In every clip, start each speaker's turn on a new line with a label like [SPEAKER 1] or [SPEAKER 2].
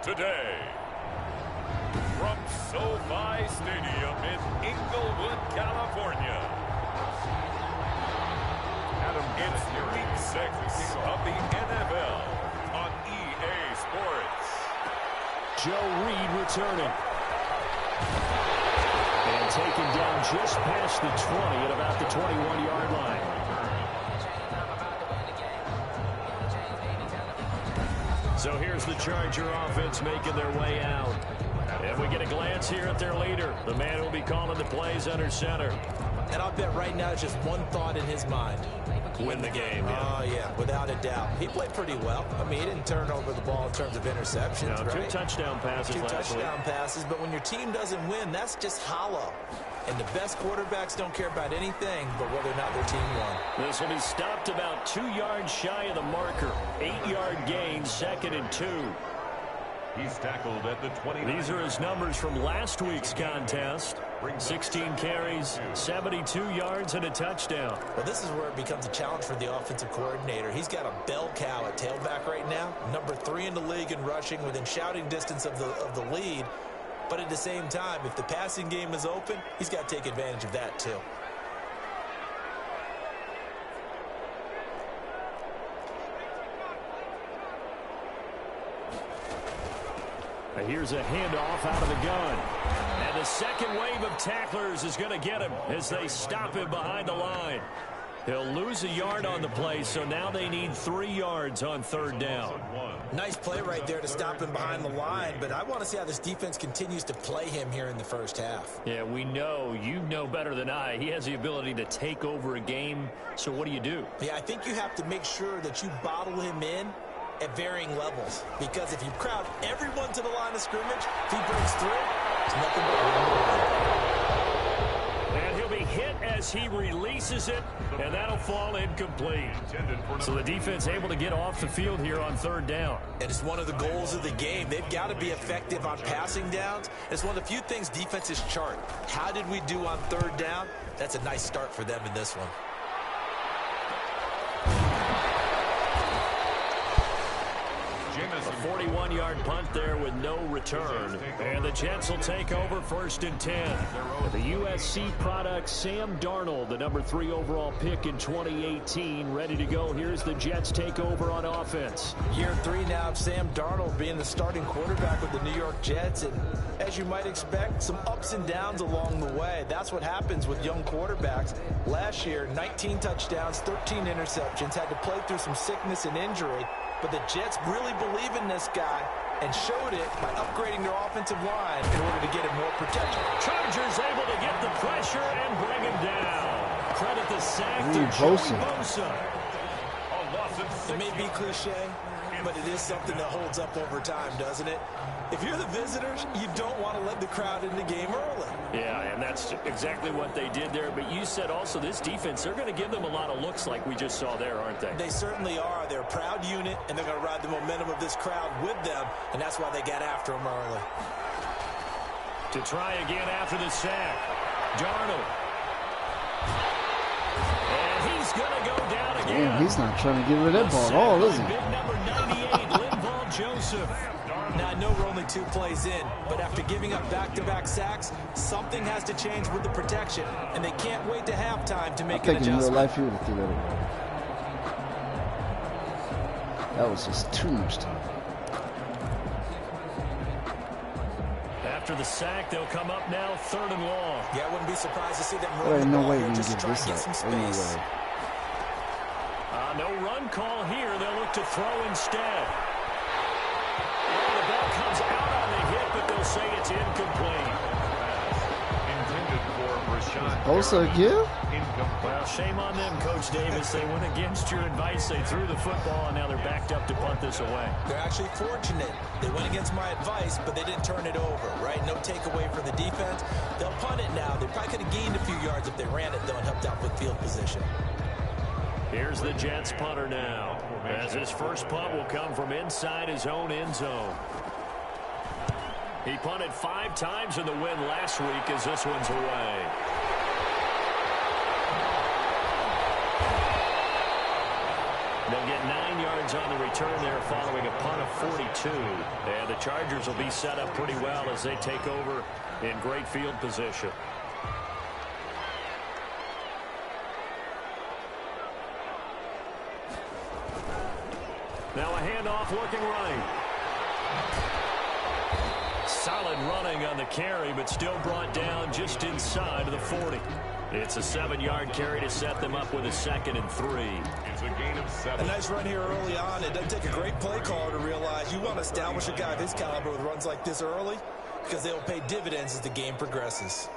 [SPEAKER 1] today. From SoFi Stadium in Inglewood, California. It's Week 6 of the NFL on EA Sports.
[SPEAKER 2] Joe Reed returning. And taken down just past the 20 at about the 21-yard line. So here's the Charger offense making their way out. And we get a glance here at their leader, the man who will be calling the plays under center.
[SPEAKER 3] And I'll bet right now it's just one thought in his mind.
[SPEAKER 2] Win the game.
[SPEAKER 3] Yeah, without a doubt. He played pretty well. I mean, he didn't turn over the ball in terms of interceptions, right?
[SPEAKER 2] 2 touchdown passes last week.
[SPEAKER 3] 2 touchdown passes, but when your team doesn't win, that's just hollow. And the best quarterbacks don't care about anything but whether or not their team won.
[SPEAKER 2] This will be stopped about 2 yards shy of the marker. 8-yard gain, 2nd and 2.
[SPEAKER 1] He's tackled at the 20.
[SPEAKER 2] These are his numbers from last week's contest. 16 carries, 72 yards, and a touchdown.
[SPEAKER 3] Well, this is where it becomes a challenge for the offensive coordinator. He's got a bell cow at tailback right now, number 3 in the league in rushing, within shouting distance of the lead. But at the same time, if the passing game is open, he's got to take advantage of that too.
[SPEAKER 2] Here's a handoff out of the gun. And the second wave of tacklers is going to get him as they stop him behind the line. He'll lose a yard on the play, so now they need 3 yards on 3rd down.
[SPEAKER 3] Nice play right there to stop him behind the line, but I want to see how this defense continues to play him here in the first half.
[SPEAKER 2] Yeah, we know, you know better than I, he has the ability to take over a game, so what do you do?
[SPEAKER 3] Yeah, I think you have to make sure that you bottle him in at varying levels, because if you crowd everyone to the line of scrimmage, if he breaks through, it's nothing but
[SPEAKER 2] and he'll be hit as he releases it, and that'll fall incomplete. So the defense able to get off the field here on 3rd down.
[SPEAKER 3] And it's one of the goals of the game. They've got to be effective on passing downs. It's one of the few things defenses chart. How did we do on 3rd down? That's a nice start for them in this one.
[SPEAKER 2] A 41-yard punt there with no return. And the Jets will take over 1st and 10. The USC product, Sam Darnold, the number 3 overall pick in 2018, ready to go. Here's the Jets takeover on offense.
[SPEAKER 3] Year 3 now of Sam Darnold being the starting quarterback with the New York Jets. And as you might expect, some ups and downs along the way. That's what happens with young quarterbacks. Last year, 19 touchdowns, 13 interceptions, had to play through some sickness and injury. But the Jets really believe in this guy and showed it by upgrading their offensive line in order to get him more protection.
[SPEAKER 2] Chargers able to get the pressure and bring him down. Credit the sack to Bosa.
[SPEAKER 3] It may be cliche, but it is something that holds up over time, doesn't it? If you're the visitors, you don't want to let the crowd in the game early.
[SPEAKER 2] Yeah, and that's exactly what they did there. But you said also this defense, they're going to give them a lot of looks like we just saw there, aren't they?
[SPEAKER 3] They certainly are. They're a proud unit, and they're going to ride the momentum of this crowd with them, and that's why they got after them early.
[SPEAKER 2] To try again after the sack, Darnold. And he's going to go down again.
[SPEAKER 4] Damn, he's not trying to get rid of that ball at all, is he?
[SPEAKER 2] Big number 98, Linval Joseph.
[SPEAKER 3] Now, I know we're only 2 plays in, but after giving up back-to-back sacks, something has to change with the protection, and they can't wait to halftime to make an adjustment.
[SPEAKER 4] I think in real life, he would have threw that away. That was just too much time.
[SPEAKER 2] After the sack, they'll come up now 3rd and long.
[SPEAKER 3] Yeah, I wouldn't be surprised to see them
[SPEAKER 4] There ain't
[SPEAKER 3] run the
[SPEAKER 4] no
[SPEAKER 3] ball
[SPEAKER 4] way
[SPEAKER 3] here
[SPEAKER 4] we can
[SPEAKER 3] just to
[SPEAKER 4] get
[SPEAKER 3] try
[SPEAKER 4] this
[SPEAKER 3] and get some
[SPEAKER 4] up.
[SPEAKER 3] space.
[SPEAKER 2] No run call here. They'll look to throw instead. The ball comes out on the hit, but they'll say it's incomplete.
[SPEAKER 1] Intended for Rashad.
[SPEAKER 4] Bosa again?
[SPEAKER 2] Well, shame on them, Coach Davis. They went against your advice. They threw the football, and now they're backed up to punt this away.
[SPEAKER 3] They're actually fortunate. They went against my advice, but they didn't turn it over, right? No takeaway for the defense. They'll punt it now. They probably could have gained a few yards if they ran it, though, and helped out with field position.
[SPEAKER 2] Here's the Jets punter now, as his first punt will come from inside his own end zone. He punted 5 times in the win last week as this one's away. They'll get 9 yards on the return there following a punt of 42. And the Chargers will be set up pretty well as they take over in great field position. Now a handoff working right. Solid running on the carry, but still brought down just inside of the 40. It's a 7-yard carry to set them up with a 2nd and 3.
[SPEAKER 1] It's a gain of 7.
[SPEAKER 3] A nice run here early on. It doesn't take a great play caller to realize you want to establish a guy of his caliber with runs like this early because they will pay dividends as the game progresses.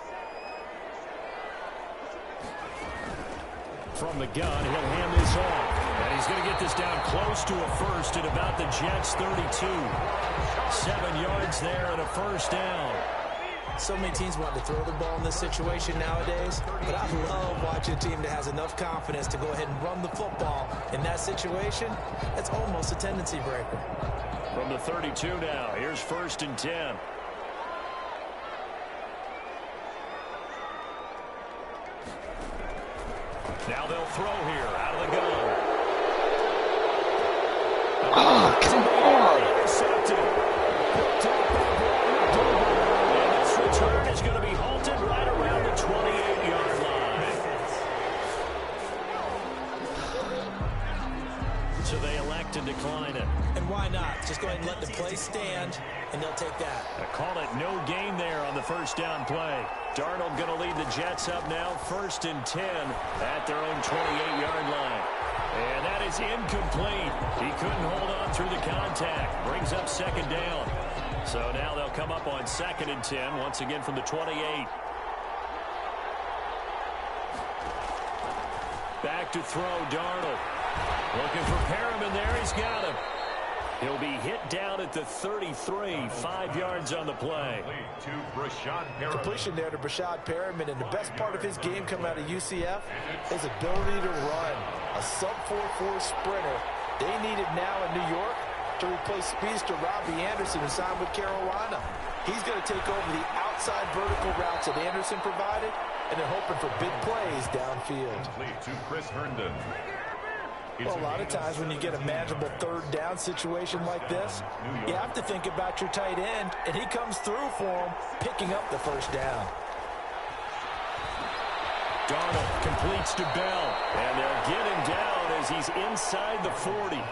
[SPEAKER 2] From the gun, he'll hand this off. And he's going to get this down close to a first at about the Jets' 32. 7 yards there and a first down.
[SPEAKER 3] So many teams want to throw the ball in this situation nowadays, but I love watching a team that has enough confidence to go ahead and run the football. In that situation, that's almost a tendency breaker.
[SPEAKER 2] From the 32 now, here's 1st and 10. Now they'll throw here out of the gun.
[SPEAKER 4] Oh, come on.
[SPEAKER 2] Intercepted. And this return is going to be halted right around the 28-yard line. So they elect to decline it.
[SPEAKER 3] And why not? Just go ahead and let the play stand, and they'll take that.
[SPEAKER 2] I call it no gain there on the first down play. Darnold going to lead the Jets up now, 1st and 10 at their own 28-yard line. And that is incomplete. He couldn't hold on through the contact. Brings up 2nd down. So now they'll come up on 2nd and 10, once again from the 28. Back to throw, Darnold. Looking for Perriman there. He's got him. He'll be hit down at the 33, 5 yards on the play.
[SPEAKER 3] Completion there to Brashad Perriman, and the best part of his game coming out of UCF, his ability to run. A sub-4.4 sprinter. They need it now in New York to replace speedster Robbie Anderson, who signed with Carolina. He's going to take over the outside vertical routes that Anderson provided, and they're hoping for big plays downfield.
[SPEAKER 1] To Chris Herndon.
[SPEAKER 3] Well, a lot of times when you get a manageable 3rd down situation like this, you have to think about your tight end, and he comes through for him, picking up the 1st down.
[SPEAKER 2] Darnold completes to Bell, and they'll get him down as he's inside the 40.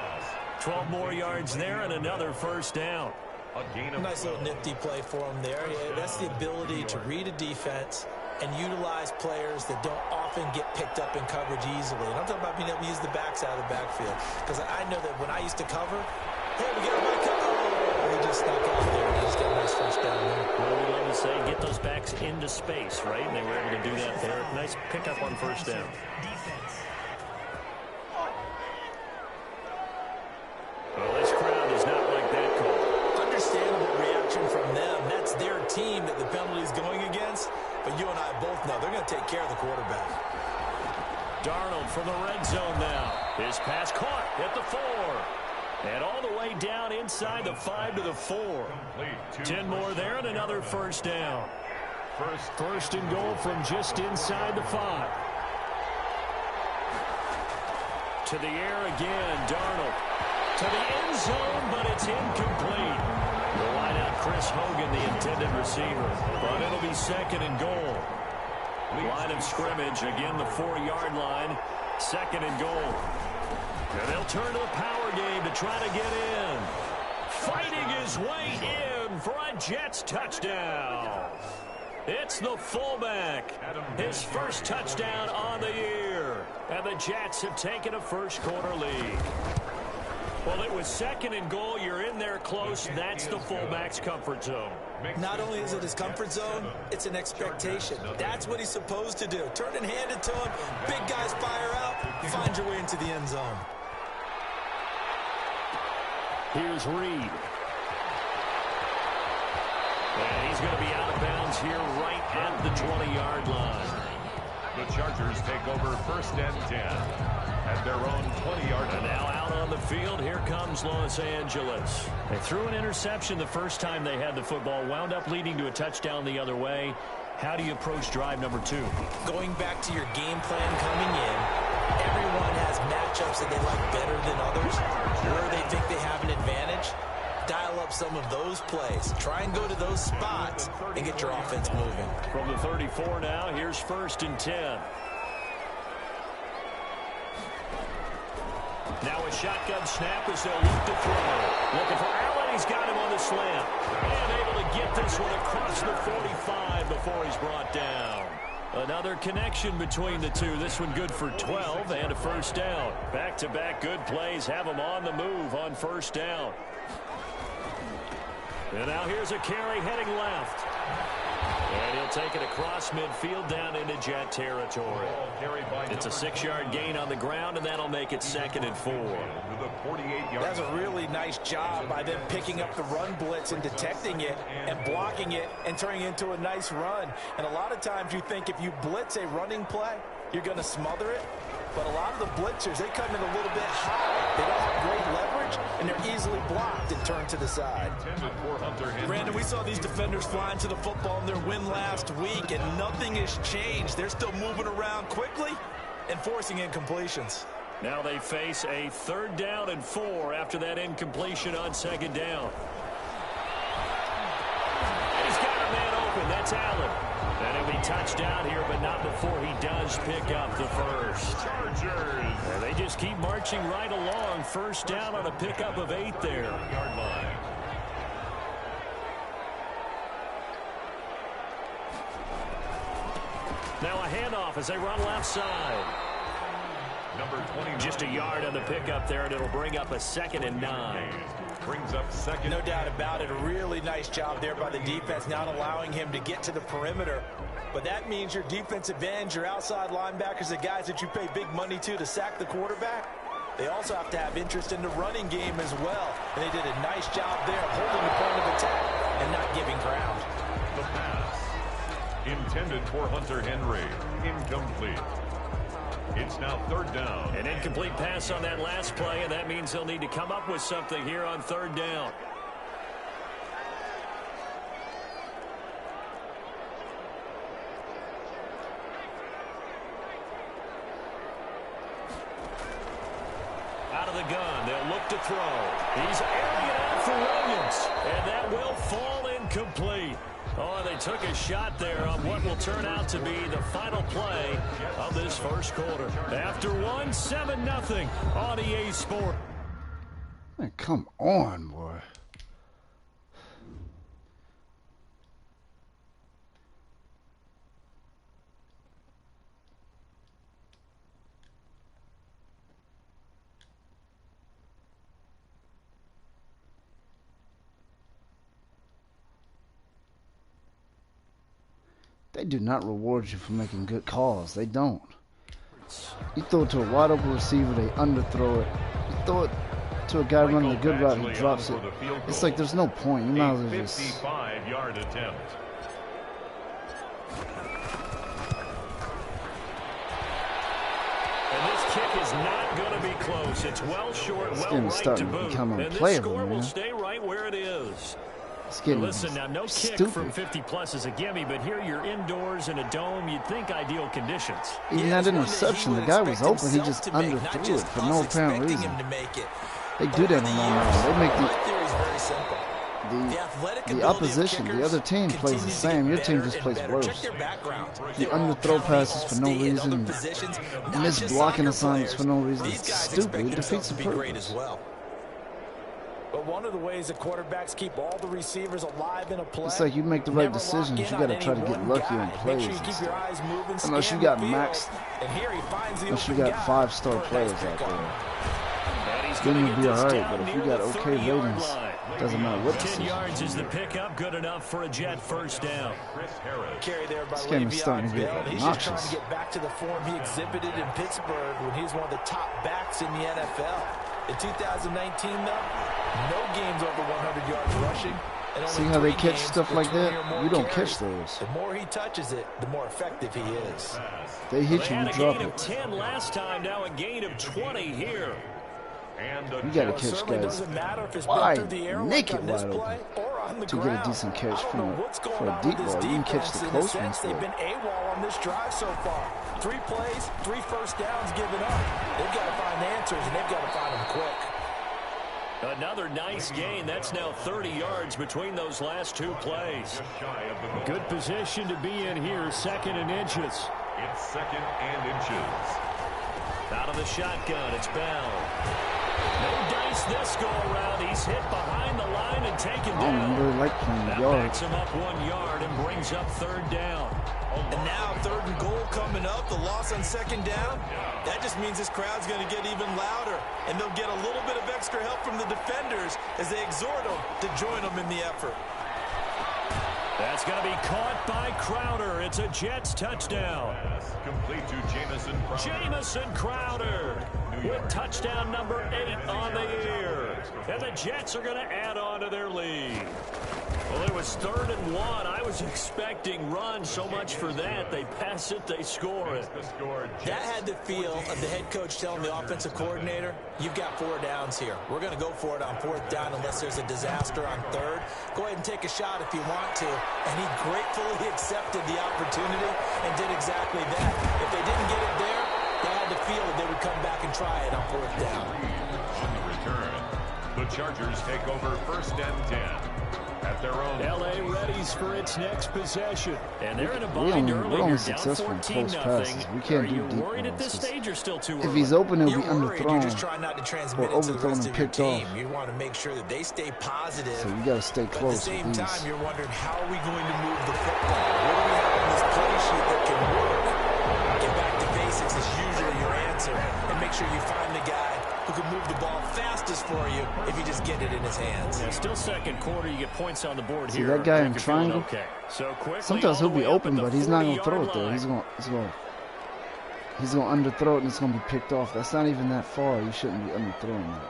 [SPEAKER 2] 12 more yards there and another 1st down.
[SPEAKER 3] A nice little nifty play for him there. Yeah, that's the ability to read a defense and utilize players that don't often get picked up in coverage easily. And I'm talking about being able to use the backs out of the backfield. Because I know that when I used to cover, hey, we got a back cover. Oh, he just snuck out there and he just got a nice 1st down there.
[SPEAKER 2] Well, we love to say get those backs into space, right? And they were able to do that there. Nice pickup on 1st down. Well, this crowd does not like that call.
[SPEAKER 3] Understandable reaction from them. That's their team that the penalty is going against. But you and I both know they're going to take care of the quarterback.
[SPEAKER 2] Darnold from the red zone now. His pass caught at the 4. And all the way down inside the 5 to the 4. 10 more there and another 1st down. First and goal from just inside the 5. To the air again, Darnold. To the end zone, but it's incomplete. The wideout, Chris Hogan, the intended receiver. But it'll be 2nd and goal. Line of scrimmage, again the 4-yard line. 2nd and goal. And they'll turn to the power game to try to get in. Fighting his way in for a Jets touchdown. It's the fullback. His 1st touchdown on the year. And the Jets have taken a 1st quarter lead. Well, it was 2nd and goal. You're in there close. That's the fullback's comfort zone.
[SPEAKER 3] Not only is it his comfort zone, it's an expectation. That's what he's supposed to do. Turn and hand it to him. Big guys fire out. Find your way into the end zone.
[SPEAKER 2] Here's Reed. And he's going to be out of bounds here right at the 20-yard line.
[SPEAKER 1] The Chargers take over 1st and 10 at their own 20-yard line.
[SPEAKER 2] And now out on the field, here comes Los Angeles. They threw an interception the first time they had the football, wound up leading to a touchdown the other way. How do you approach drive number 2?
[SPEAKER 3] Going back to your game plan coming in, everyone has match matchups that they like better than others, where they think they have an advantage, dial up some of those plays. Try and go to those spots and get your offense moving.
[SPEAKER 2] From the 34 now, here's 1st and 10. Now a shotgun snap as they'll look to throw. Looking for Allen. He's got him on the slant. And able to get this one across the 45 before he's brought down. Another connection between the two. This one good for 12 and a 1st down. Back-to-back good plays have them on the move on 1st down. And now here's a carry heading left. And he'll take it across midfield down into Jet territory. It's a 6-yard gain on the ground, and that'll make it 2nd and 4.
[SPEAKER 3] That's a really nice job by them picking up the run blitz and detecting it and blocking it and turning it into a nice run. And a lot of times you think if you blitz a running play, you're going to smother it. But a lot of the blitzers, they come in a little bit high. They don't have great leverage, and they're easily blocked and turned to the side. Brandon, we saw these defenders flying to the football in their win last week, and nothing has changed. They're still moving around quickly and forcing incompletions.
[SPEAKER 2] Now they face a 3rd down and 4 after that incompletion on 2nd down. And he's got a man open. That's Allen. And he'll be touched down here, but not before he does pick up the 1st.
[SPEAKER 1] Chargers.
[SPEAKER 2] And they just keep marching right along. 1st down on a pickup of 8 there.
[SPEAKER 1] Yard line.
[SPEAKER 2] Now a handoff as they run left side.
[SPEAKER 1] Number 20.
[SPEAKER 2] Just a yard on the pickup there, and it'll bring up a 2nd and 9.
[SPEAKER 1] Brings up 2nd.
[SPEAKER 3] No doubt about it. A really nice job there by the defense, not allowing him to get to the perimeter. But that means your defensive ends, your outside linebackers, the guys that you pay big money to sack the quarterback, they also have to have interest in the running game as well. And they did a nice job there of holding the point of attack and not giving ground.
[SPEAKER 1] The pass. Intended for Hunter Henry. Incomplete. It's now 3rd down.
[SPEAKER 2] An incomplete pass on that last play, and that means they'll need to come up with something here on 3rd down. Out of the gun, they'll look to throw. He's airing it out for Williams, and that will fall incomplete. Oh, they took a shot there on what will turn out to be the final play of this 1st quarter. After 1, 7-0 on EA Sports.
[SPEAKER 5] Man, come on, boy. They do not reward you for making good calls. They don't. You throw it to a wide open receiver, they underthrow it. You throw it to a guy running a good route, he drops it. It's like there's no point. You might as well just...
[SPEAKER 1] 55-yard attempt.
[SPEAKER 2] And this kick is not going to be close. It's well short, well right to boot. And this score will stay right where it is. Listen, now no kick from 50-plus is a gimme, but here you're indoors in a dome. You'd think ideal conditions.
[SPEAKER 5] Even that interception, the guy was open. He just underthrew it for no apparent reason. They do that on that. They make the opposition, the other team plays the same. Your team just plays worse. You underthrow passes for no reason. Miss blocking assignments for no reason. It's stupid. It defeats the purpose.
[SPEAKER 3] But one of the ways that quarterbacks keep all the receivers alive in a play.
[SPEAKER 5] It's like you make the right decisions. You got to try to get lucky on plays. Unless you got maxed. Unless you got 5-star players out there. Then you'll be all right. But if you got okay ratings, doesn't matter what decision.
[SPEAKER 2] 10 yards is the pickup, good enough for a Jet 1st down.
[SPEAKER 5] This game is starting to get obnoxious.
[SPEAKER 3] He's just trying to get back to the form he exhibited in Pittsburgh when he was one of the top backs in the NFL. In 2019, though, no games over 100 yards rushing.
[SPEAKER 5] See how they catch stuff like that? You don't catch those.
[SPEAKER 3] The more he touches it, the more effective he is.
[SPEAKER 5] They hit you, you drop it.
[SPEAKER 2] They had a gain of 10 last time, now a gain of 20 here.
[SPEAKER 5] You got to catch guys wide, naked wide open to get a decent catch for a deep ball. You can catch the close ones.
[SPEAKER 3] They've been AWOL on this drive so far. 3 plays, 3 first downs given up. They've got to find find answers, and they've got to find them quick.
[SPEAKER 2] Another nice gain. That's now 30 yards between those last two plays. Good position to be in here, 2nd and inches.
[SPEAKER 1] It's 2nd and inches.
[SPEAKER 2] Out of the shotgun, it's Bell. No dice this go around. He's hit behind the line and taken down.
[SPEAKER 5] I don't really like playing
[SPEAKER 2] that
[SPEAKER 5] yards.
[SPEAKER 2] backs him up 1 yard and brings up 3rd down.
[SPEAKER 3] And now 3rd and goal coming up. The loss on 2nd down. That just means this crowd's going to get even louder. And they'll get a little bit of extra help from the defenders as they exhort them to join them in the effort.
[SPEAKER 2] That's going to be caught by Crowder. It's a Jets touchdown.
[SPEAKER 1] Complete to Jamison Crowder.
[SPEAKER 2] Jamison Crowder with touchdown number 8 on the year. And the Jets are going to add on to their lead. Well, it was 3rd and 1. I was expecting run, so much for that. They pass it, they score it.
[SPEAKER 3] That had the feel of the head coach telling the offensive coordinator, you've got 4 downs here. We're going to go for it on 4th down unless there's a disaster on 3rd. Go ahead and take a shot if you want to. And he gratefully accepted the opportunity and did exactly that. If they didn't get it there, they had the feel that they would come back and try it on 4th down.
[SPEAKER 1] On the return, the Chargers take over 1st and 10. At their own.
[SPEAKER 2] L.A. readies for its next possession. And they're in a bind early. You're down 14-0.
[SPEAKER 5] We can't
[SPEAKER 2] Are you
[SPEAKER 5] do
[SPEAKER 2] worried at this stage or still too early?
[SPEAKER 5] If he's open, he'll be underthrown.
[SPEAKER 3] You're just trying not to transmit
[SPEAKER 5] or
[SPEAKER 3] it to the
[SPEAKER 5] overthrown
[SPEAKER 3] rest
[SPEAKER 5] and
[SPEAKER 3] of your
[SPEAKER 5] picked
[SPEAKER 3] team.
[SPEAKER 5] off.
[SPEAKER 3] You want to make sure that they stay positive.
[SPEAKER 5] So you got to stay close.
[SPEAKER 3] But at the same time, you're wondering, how are we going to move the football? What do we have on this play sheet that can work? Get back to basics is usually your answer. And make sure you find the guy who can move the ball fastest for you if you just get it in his hands.
[SPEAKER 2] Yeah, still 2nd quarter. You get points on the board here.
[SPEAKER 5] See that guy in triangle?
[SPEAKER 2] Okay. So quickly,
[SPEAKER 5] sometimes he'll be open, but he's not going to throw it there.
[SPEAKER 2] line.
[SPEAKER 5] He's going to underthrow it, and it's going to be picked off. That's not even that far. You shouldn't be underthrowing that.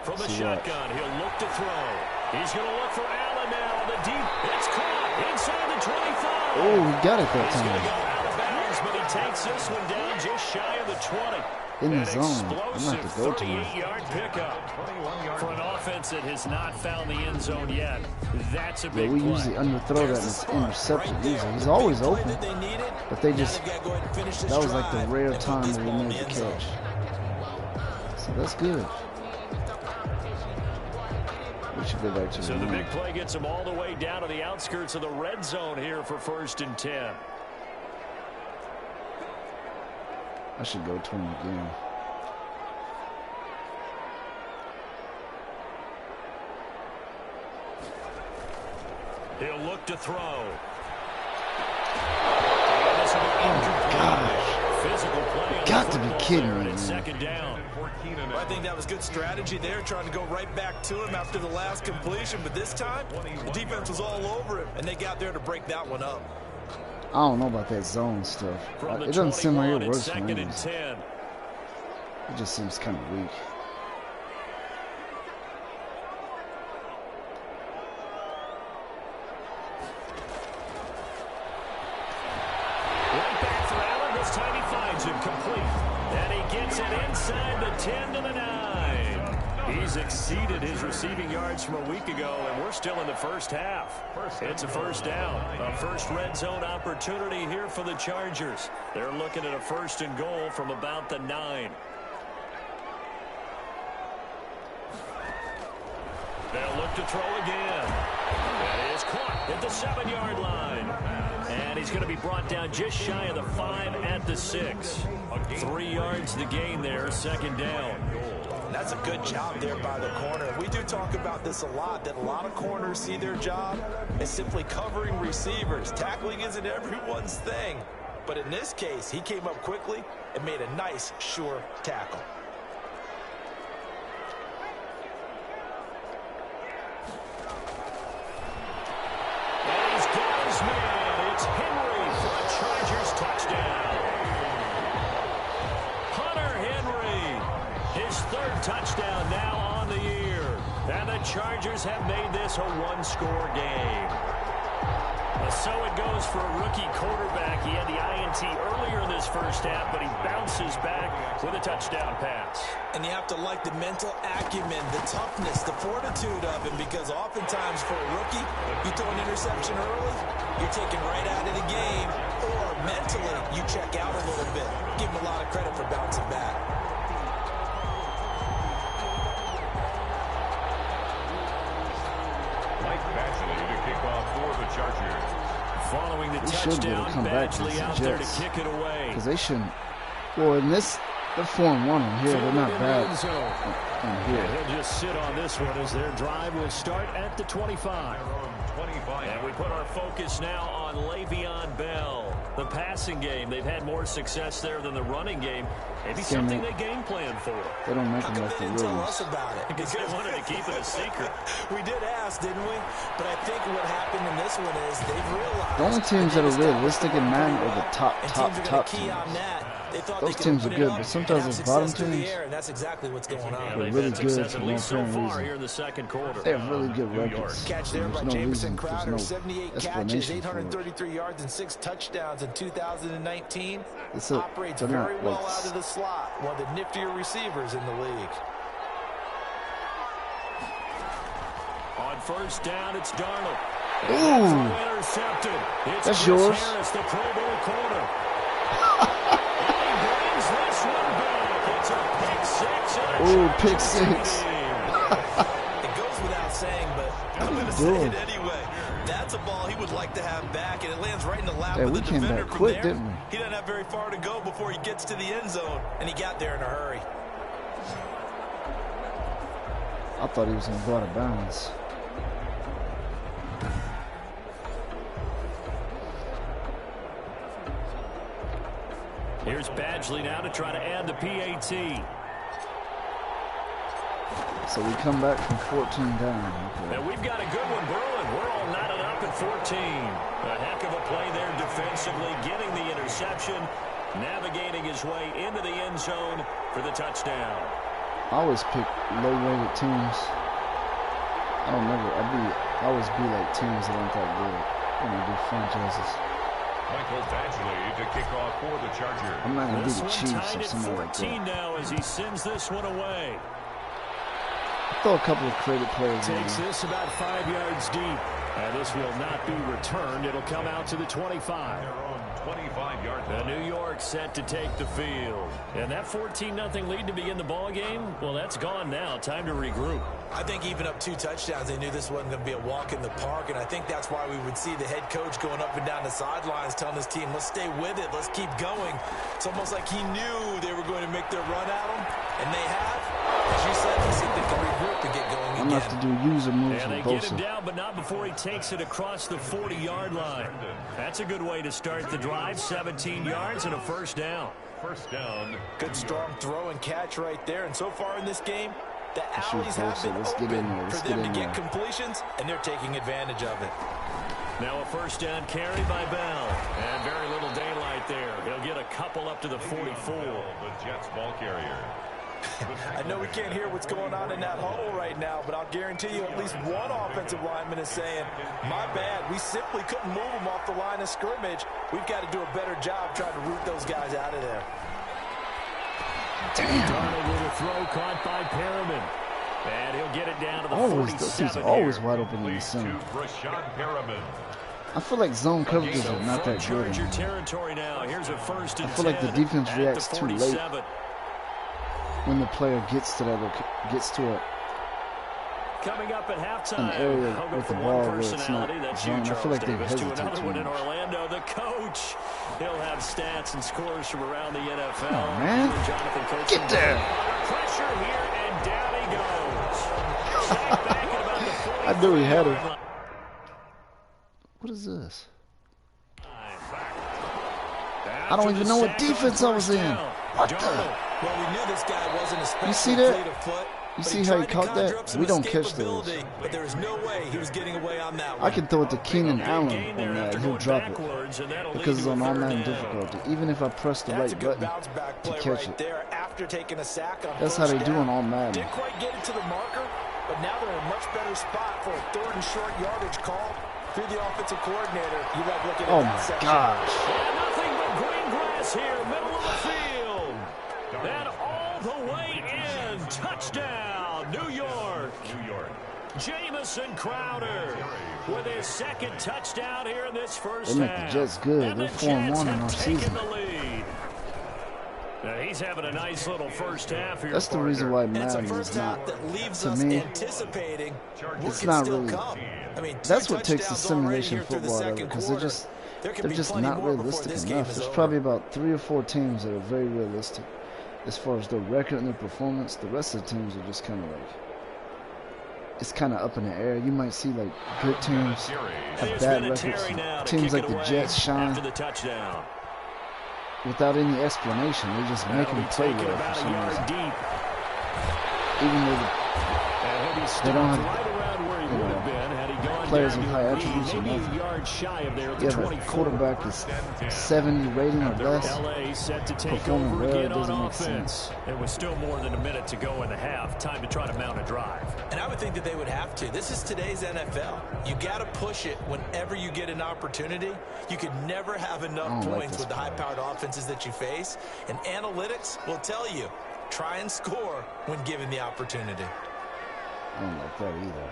[SPEAKER 2] From the
[SPEAKER 5] See
[SPEAKER 2] shotgun, he'll look to throw. He's going to look for Allen now. The deep, it's caught inside the 25.
[SPEAKER 5] Oh, he got it that
[SPEAKER 2] He's going to go
[SPEAKER 5] time.
[SPEAKER 2] out of bounds, but he takes this one down just shy of the 20.
[SPEAKER 5] In the
[SPEAKER 2] An
[SPEAKER 5] zone. I'm
[SPEAKER 2] explosive
[SPEAKER 5] going to have to go to him.
[SPEAKER 2] 38-yard pickup for an offense that has not found the end zone yet. That's a big
[SPEAKER 5] We
[SPEAKER 2] play.
[SPEAKER 5] usually underthrow that and it's intercepted. Usually. He's always open, but they just, that was like the rare time where we made the catch. So that's good. We should go back to
[SPEAKER 2] So the big play gets him all the way down to the outskirts of the red zone here for 1st and 10.
[SPEAKER 5] I should go to him again.
[SPEAKER 2] He'll look to throw.
[SPEAKER 5] Oh, gosh.
[SPEAKER 2] Physical play.
[SPEAKER 5] Got to be kidding me, man.
[SPEAKER 2] 2nd down.
[SPEAKER 3] I think that was good strategy there, trying to go right back to him after the last completion. But this time, the defense was all over him, and they got there to break that one up.
[SPEAKER 5] I don't know about that zone stuff. It doesn't seem like it works for me. It just seems kind of weak.
[SPEAKER 2] Right back for Allen. This time he finds him complete. And he gets it inside the 10 to the 9. He's exceeded his receiving yards from a week ago, and we're still in the 1st half. It's a 1st down. A first red zone opportunity here for the Chargers. They're looking at a 1st and goal from about the 9. They'll look to throw again. That is caught at the 7-yard line. And he's going to be brought down just shy of the 5 at the 6. 3 yards the gain there, 2nd down.
[SPEAKER 3] That's a good job there by the corner. We do talk about this a lot, that a lot of corners see their job as simply covering receivers. Tackling isn't everyone's thing. But in this case, he came up quickly and made a nice, sure tackle.
[SPEAKER 2] And he's got his man. It's Henry for a Chargers touchdown. Hunter Henry, his 3rd touchdown now on the year. And the Chargers have made this a 1-score game. So it goes for a rookie quarterback. He had the INT earlier in this 1st half, but he bounces back with a touchdown pass.
[SPEAKER 3] And you have to like the mental acumen, the toughness, the fortitude of him, because oftentimes for a rookie, you throw an interception early, you're taken right out of the game, or mentally, you check out a little bit. Give him a lot of credit for bouncing back.
[SPEAKER 1] Mike Badgley to kick off for the Chargers.
[SPEAKER 2] Following the touchdown, Badgley out there to kick it away.
[SPEAKER 5] Because they shouldn't. Well, in this, they're 4-1 on here. They're not bad on here.
[SPEAKER 2] He'll just sit on this one as their drive will start at the 25. And we put our focus now on Le'Veon Bell. The passing game, they've had more success there than the running game. Maybe something they game plan for.
[SPEAKER 5] They don't make them like the
[SPEAKER 3] Tell us about it.
[SPEAKER 2] Because they wanted to keep it a secret.
[SPEAKER 3] We did ask, didn't we? But I think what happened in this one is they've realized.
[SPEAKER 5] The only teams that are realistic in Madden are the top teams. Those teams are good, but sometimes those bottom teams,
[SPEAKER 3] that's exactly what's going on.
[SPEAKER 5] They're really good for no apparent reason.
[SPEAKER 2] Here in the second quarter.
[SPEAKER 5] They have really good records.
[SPEAKER 3] Catch there by
[SPEAKER 5] There's no
[SPEAKER 3] Jamison
[SPEAKER 5] reason,
[SPEAKER 3] Crowder,
[SPEAKER 5] there's no
[SPEAKER 3] 78 catches,
[SPEAKER 5] explanation for it.
[SPEAKER 3] 833 yards, and 6 touchdowns in 2019.
[SPEAKER 5] They're
[SPEAKER 3] Operates
[SPEAKER 5] not
[SPEAKER 3] very well
[SPEAKER 5] like
[SPEAKER 3] out of the slot. One of the niftier receivers in the league.
[SPEAKER 2] On first down, it's Darnold.
[SPEAKER 5] Ooh,
[SPEAKER 2] Intercepted. It's
[SPEAKER 5] that's
[SPEAKER 2] Chris
[SPEAKER 5] yours.
[SPEAKER 2] Harris, the Pro Bowl corner. He brings this one back. It's a pick six.
[SPEAKER 5] Ooh, pick six.
[SPEAKER 3] It goes without saying, but I'm going to say it anyway. That's a ball he would like to have back, and it lands right in the lap of the defender.
[SPEAKER 5] We came back quick, didn't we?
[SPEAKER 3] He doesn't have very far to go before he gets to the end zone, and he got there in a hurry.
[SPEAKER 5] I thought he was going to go out of bounds.
[SPEAKER 2] Here's Badgley now to try to add the PAT.
[SPEAKER 5] So we come back from 14 down. Okay.
[SPEAKER 2] And we've got a good one brewing. We're all knotted up at 14. A heck of a play there defensively, getting the interception, navigating his way into the end zone for the touchdown.
[SPEAKER 5] I always pick low-rated teams. I always be like teams that aren't that good when I do franchises.
[SPEAKER 1] Michael Badgley to kick off for the Chargers.
[SPEAKER 5] I'm not going to do the Chiefs
[SPEAKER 2] tied
[SPEAKER 5] or
[SPEAKER 2] at
[SPEAKER 5] something like
[SPEAKER 2] 14
[SPEAKER 5] that.
[SPEAKER 2] now as he sends this one away.
[SPEAKER 5] Throw a couple of creative players in.
[SPEAKER 2] Takes this about 5 yards deep. And this will not be returned. It'll come out to the 25.
[SPEAKER 1] Their own 25-yard
[SPEAKER 2] The
[SPEAKER 1] line.
[SPEAKER 2] New York set to take the field. And that 14-0 lead to begin the ball game, well, that's gone now. Time to regroup.
[SPEAKER 3] I think even up 2 touchdowns, they knew this wasn't going to be a walk in the park, and I think that's why we would see the head coach going up and down the sidelines telling his team, let's stay with it, let's keep going. It's almost like he knew they were going to make their run at him, and they have. As you said, I think they can regroup and get going
[SPEAKER 5] I'm going to have to do user moves
[SPEAKER 2] And
[SPEAKER 5] with
[SPEAKER 2] they get him
[SPEAKER 5] Bosa.
[SPEAKER 2] down, but not before he takes it across the 40-yard line. That's a good way to start the drive. 17 yards and a first down.
[SPEAKER 1] First down.
[SPEAKER 3] Good strong throw and catch right there, and so far in this game, the alleys have
[SPEAKER 5] Bosa.
[SPEAKER 3] been
[SPEAKER 5] Let's get
[SPEAKER 3] open
[SPEAKER 5] in there. Let's
[SPEAKER 3] for
[SPEAKER 5] get
[SPEAKER 3] them
[SPEAKER 5] in
[SPEAKER 3] to get
[SPEAKER 5] there.
[SPEAKER 3] completions, and they're taking advantage of it.
[SPEAKER 2] Now a first down carry by Bell. And very little daylight there. He'll get a couple up to the 44.
[SPEAKER 1] The Jets ball carrier.
[SPEAKER 3] I know we can't hear what's going on in that huddle right now, but I'll guarantee you at least one offensive lineman is saying, my bad, we simply couldn't move them off the line of scrimmage. We've got to do a better job trying to root those guys out of there.
[SPEAKER 2] Darnold with a throw caught by Perriman. And he'll get it down to the 47
[SPEAKER 5] He's always wide open in the center.
[SPEAKER 1] Rashad Perriman.
[SPEAKER 5] I feel like zone coverages are not that good.
[SPEAKER 2] Charger territory now. Here's a first and
[SPEAKER 5] I feel like the
[SPEAKER 2] 10
[SPEAKER 5] defense
[SPEAKER 2] at
[SPEAKER 5] reacts
[SPEAKER 2] the
[SPEAKER 5] too late
[SPEAKER 2] 47.
[SPEAKER 5] when the player gets to
[SPEAKER 2] Coming up at halftime,
[SPEAKER 5] an area
[SPEAKER 2] I'll go
[SPEAKER 5] with
[SPEAKER 2] for
[SPEAKER 5] the
[SPEAKER 2] one
[SPEAKER 5] ball where it's
[SPEAKER 2] personality.
[SPEAKER 5] not
[SPEAKER 2] That's
[SPEAKER 5] zone.
[SPEAKER 2] you,
[SPEAKER 5] I feel
[SPEAKER 2] Charles
[SPEAKER 5] like they
[SPEAKER 2] Davis, to
[SPEAKER 5] hesitate
[SPEAKER 2] another
[SPEAKER 5] too
[SPEAKER 2] one in
[SPEAKER 5] much.
[SPEAKER 2] Orlando. The coach, he'll have stats and scores from around the NFL.
[SPEAKER 5] Oh, man.
[SPEAKER 2] Jonathan Coach
[SPEAKER 5] Get there.
[SPEAKER 2] Pressure here, and down he goes. Sacked back at about the
[SPEAKER 5] I knew he had
[SPEAKER 2] 45
[SPEAKER 5] it.
[SPEAKER 2] line.
[SPEAKER 5] What is this?
[SPEAKER 2] After
[SPEAKER 5] I don't even
[SPEAKER 2] the
[SPEAKER 5] know what
[SPEAKER 2] sack
[SPEAKER 5] defense
[SPEAKER 2] on
[SPEAKER 5] I was
[SPEAKER 2] first
[SPEAKER 5] in.
[SPEAKER 2] down,
[SPEAKER 5] What the?
[SPEAKER 2] Darnold.
[SPEAKER 3] Well, we knew this guy wasn't especially
[SPEAKER 5] You see that?
[SPEAKER 3] fleet of foot.
[SPEAKER 5] You
[SPEAKER 3] but
[SPEAKER 5] see how he
[SPEAKER 3] tried to
[SPEAKER 5] caught
[SPEAKER 3] conjure
[SPEAKER 5] that?
[SPEAKER 3] up some
[SPEAKER 5] We don't catch those.
[SPEAKER 3] escapability, But there was no way he was getting away on that one.
[SPEAKER 5] I can throw it to Keenan Allen
[SPEAKER 2] Gain there
[SPEAKER 5] on that.
[SPEAKER 2] after
[SPEAKER 5] He'll
[SPEAKER 2] going
[SPEAKER 5] drop it
[SPEAKER 2] backwards, and that'll
[SPEAKER 5] because
[SPEAKER 2] lead
[SPEAKER 5] it's
[SPEAKER 2] to a
[SPEAKER 5] on
[SPEAKER 2] third
[SPEAKER 5] All-Madden
[SPEAKER 2] down.
[SPEAKER 5] difficulty. Even if I press the
[SPEAKER 3] That's a
[SPEAKER 5] right
[SPEAKER 3] good
[SPEAKER 5] button
[SPEAKER 3] bounce back
[SPEAKER 5] to
[SPEAKER 3] play
[SPEAKER 5] catch
[SPEAKER 3] right
[SPEAKER 5] it.
[SPEAKER 3] there after taking a sack on
[SPEAKER 5] That's how
[SPEAKER 3] first
[SPEAKER 5] they do
[SPEAKER 3] down.
[SPEAKER 5] on All-Madden.
[SPEAKER 3] Didn't quite get it to the marker, but now they're in a much better spot for a 3rd and short yardage call through the offensive coordinator. You love looking at
[SPEAKER 5] Oh
[SPEAKER 3] that
[SPEAKER 5] my
[SPEAKER 3] section.
[SPEAKER 5] gosh.
[SPEAKER 2] And nothing but green grass here, middle of the field. And all the way in. Touchdown, New York.
[SPEAKER 1] New York.
[SPEAKER 2] Jamison Crowder with his second touchdown here in this first
[SPEAKER 5] half. They
[SPEAKER 2] make
[SPEAKER 5] the Jets good. They're 4-1 in our season.
[SPEAKER 2] Now he's having a nice little first half here.
[SPEAKER 5] That's the reason why Madden is not, to me, it's not really. I mean, that's what takes the simulation football out of it, because they're just not realistic enough. There's probably about 3 or 4 teams that are very realistic as far as their record and their performance. The rest of the teams are just kind of like, it's kind of up in the air. You might see like good teams have bad records. Teams like the Jets shine without any explanation. They just make them play well for some reason. Even though they don't have players with high attributes or nothing. You have a quarterback that's 70 rating or less, performing well, it doesn't make sense.
[SPEAKER 2] There was still more than a minute to go in the half. Time to try to mount a drive.
[SPEAKER 3] And I would think that they would have to. This is today's NFL. You got to push it whenever you get an opportunity. You could never have enough points with the high-powered offenses that you face. And analytics will tell you, try and score when given the opportunity.
[SPEAKER 5] I don't like that either.